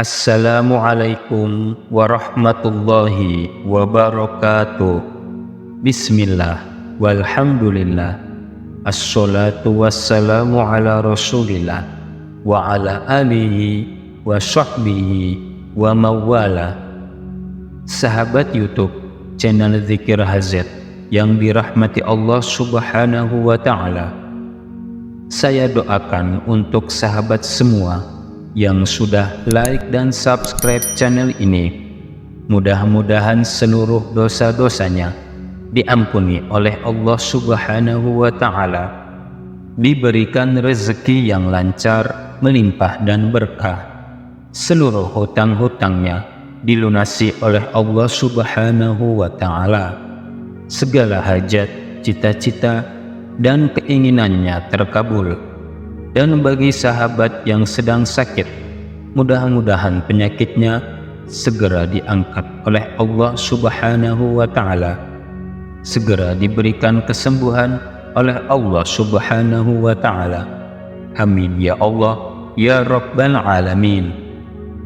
Assalamualaikum warahmatullahi wabarakatuh. Bismillah, walhamdulillah, assalatu wassalamu ala rasulillah wa ala alihi wa sahbihi wa mawala. Sahabat YouTube channel Zikir HZ yang dirahmati Allah subhanahu wa ta'ala, saya doakan untuk sahabat semua yang sudah like dan subscribe channel ini, mudah-mudahan seluruh dosa-dosanya diampuni oleh Allah subhanahu wa ta'ala, diberikan rezeki yang lancar, melimpah dan berkah, seluruh hutang-hutangnya dilunasi oleh Allah subhanahu wa ta'ala, segala hajat, cita-cita dan keinginannya terkabul. Dan bagi sahabat yang sedang sakit, mudah-mudahan penyakitnya segera diangkat oleh Allah subhanahu wa ta'ala, segera diberikan kesembuhan oleh Allah subhanahu wa ta'ala. Amin ya Allah ya Rabbal Alamin.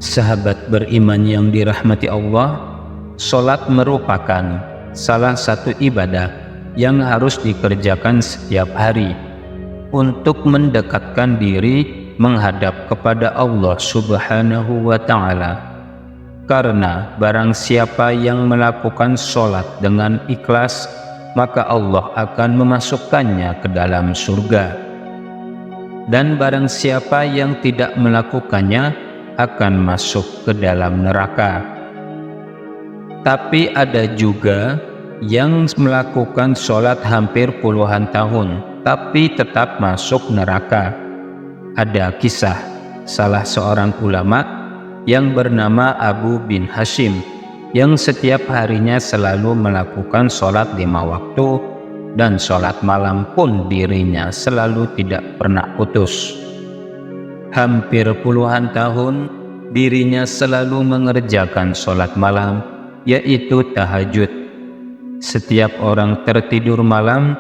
Sahabat beriman yang dirahmati Allah, sholat merupakan salah satu ibadah yang harus dikerjakan setiap hari untuk mendekatkan diri menghadap kepada Allah subhanahu wa ta'ala. Karena barang siapa yang melakukan sholat dengan ikhlas, maka Allah akan memasukkannya ke dalam surga. Dan barang siapa yang tidak melakukannya akan masuk ke dalam neraka. Tapi ada juga yang melakukan sholat hampir puluhan tahun tapi tetap masuk neraka. Ada kisah salah seorang ulama yang bernama Abu bin Hashim yang setiap harinya selalu melakukan sholat 5 waktu, dan sholat malam pun dirinya selalu tidak pernah putus. Hampir puluhan tahun dirinya selalu mengerjakan sholat malam, yaitu tahajud. Setiap orang tertidur malam,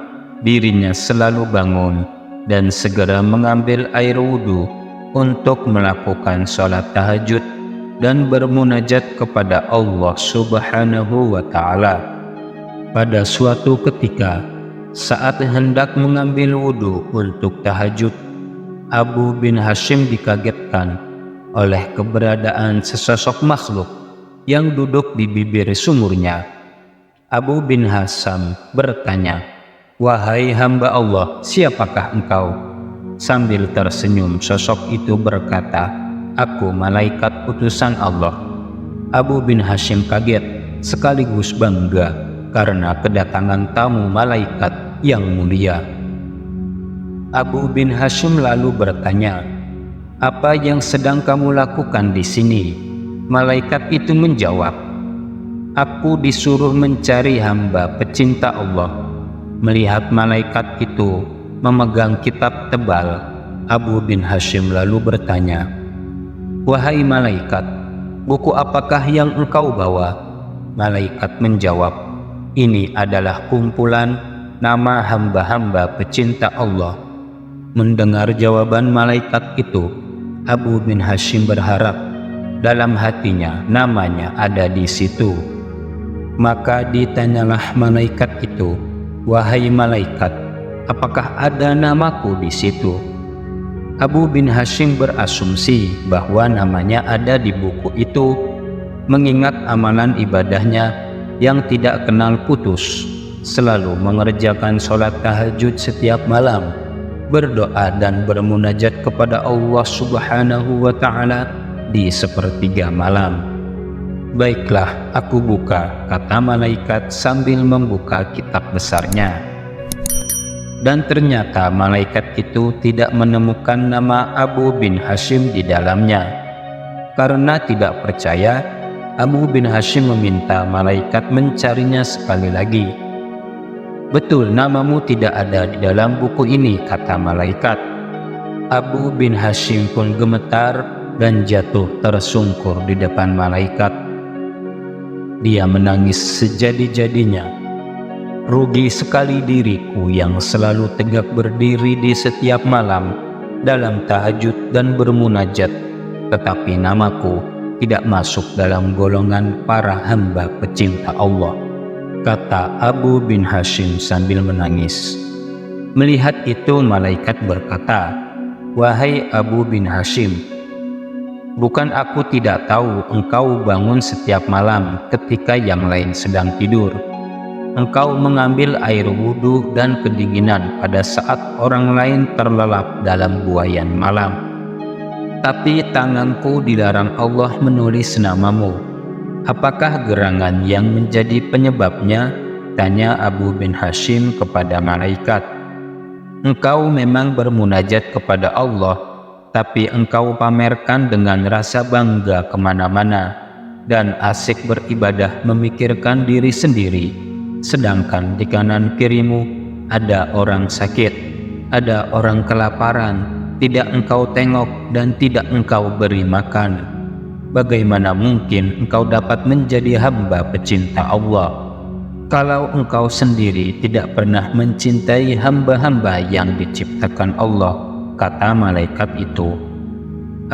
dirinya selalu bangun dan segera mengambil air wudhu untuk melakukan sholat tahajud dan bermunajat kepada Allah subhanahu wa ta'ala. Pada suatu ketika, saat hendak mengambil wudhu untuk tahajud, Abu bin Hashim dikagetkan oleh keberadaan sesosok makhluk yang duduk di bibir sumurnya. Abu bin Hashim bertanya, "Wahai hamba Allah, siapakah engkau?" Sambil tersenyum, sosok itu berkata, "Aku malaikat utusan Allah." Abu bin Hashim kaget sekaligus bangga karena kedatangan tamu malaikat yang mulia. Abu bin Hashim lalu bertanya, "Apa yang sedang kamu lakukan di sini?" Malaikat itu menjawab, "Aku disuruh mencari hamba pecinta Allah." Melihat malaikat itu memegang kitab tebal, Abu bin Hashim lalu bertanya, "Wahai malaikat, buku apakah yang engkau bawa?" Malaikat menjawab, "Ini adalah kumpulan nama hamba-hamba pecinta Allah." Mendengar jawaban malaikat itu, Abu bin Hashim berharap dalam hatinya namanya ada di situ. Maka ditanyalah malaikat itu, "Wahai malaikat, apakah ada namaku di situ?" Abu bin Hashim berasumsi bahwa namanya ada di buku itu, mengingat amalan ibadahnya yang tidak kenal putus, selalu mengerjakan sholat tahajud setiap malam, berdoa dan bermunajat kepada Allah subhanahu wa ta'ala di sepertiga malam. "Baiklah, aku buka," kata malaikat sambil membuka kitab besarnya. Dan ternyata malaikat itu tidak menemukan nama Abu bin Hashim di dalamnya. Karena tidak percaya, Abu bin Hashim meminta malaikat mencarinya sekali lagi. "Betul, namamu tidak ada di dalam buku ini," kata malaikat. Abu bin Hashim pun gemetar dan jatuh tersungkur di depan malaikat. Dia menangis sejadi-jadinya. "Rugi sekali diriku yang selalu tegak berdiri di setiap malam dalam tahajud dan bermunajat, tetapi namaku tidak masuk dalam golongan para hamba pecinta Allah, kata Abu bin Hashim sambil menangis. Melihat itu malaikat berkata, "Wahai Abu bin Hashim, bukan aku tidak tahu engkau bangun setiap malam ketika yang lain sedang tidur. Engkau mengambil air wudhu dan kedinginan pada saat orang lain terlelap dalam buayan malam. Tapi tanganku dilarang Allah menulis namamu. Apakah gerangan yang menjadi penyebabnya?" tanya Abu bin Hashim kepada malaikat. "Engkau memang bermunajat kepada Allah, tapi engkau pamerkan dengan rasa bangga kemana-mana dan asik beribadah memikirkan diri sendiri, sedangkan di kanan kirimu ada orang sakit, ada orang kelaparan, tidak engkau tengok dan tidak engkau beri makan. Bagaimana mungkin engkau dapat menjadi hamba pecinta Allah kalau engkau sendiri tidak pernah mencintai hamba-hamba yang diciptakan Allah?" kata malaikat itu.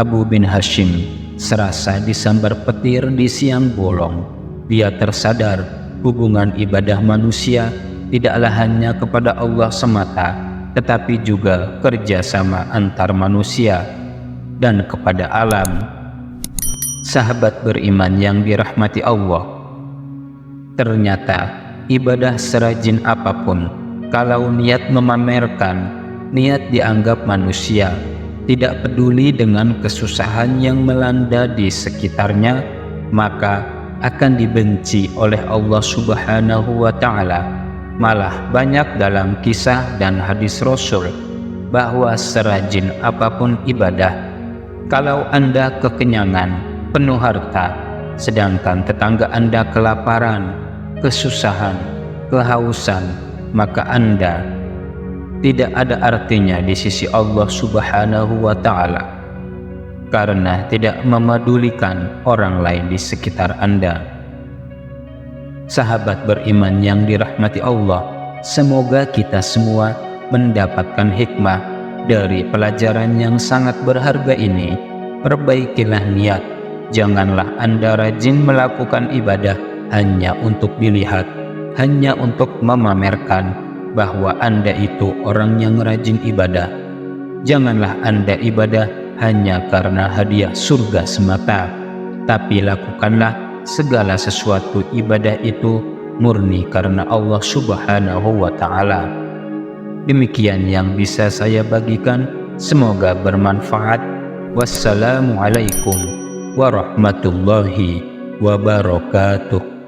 Abu bin Hashim serasa disambar petir di siang bolong. Dia tersadar hubungan ibadah manusia tidaklah hanya kepada Allah semata, tetapi juga kerjasama antar manusia dan kepada alam. Sahabat beriman yang dirahmati Allah, ternyata ibadah serajin apapun, kalau niat memamerkan, niat dianggap manusia, tidak peduli dengan kesusahan yang melanda di sekitarnya, maka akan dibenci oleh Allah Subhanahu wa Ta'ala. Malah banyak dalam kisah dan hadis Rasul bahwa serajin apapun ibadah, kalau Anda kekenyangan, penuh harta, sedangkan tetangga Anda kelaparan, kesusahan, kehausan, maka Anda tidak ada artinya di sisi Allah Subhanahu wa Ta'ala, karena tidak memedulikan orang lain di sekitar Anda. Sahabat beriman yang dirahmati Allah, semoga kita semua mendapatkan hikmah dari pelajaran yang sangat berharga ini. Perbaikilah niat, janganlah Anda rajin melakukan ibadah hanya untuk dilihat, hanya untuk memamerkan bahwa Anda itu orang yang rajin ibadah. Janganlah Anda ibadah hanya karena hadiah surga semata, tapi lakukanlah segala sesuatu ibadah itu murni karena Allah Subhanahu wa Ta'ala. Demikian yang bisa saya bagikan, semoga bermanfaat. Wassalamualaikum warahmatullahi wabarakatuh.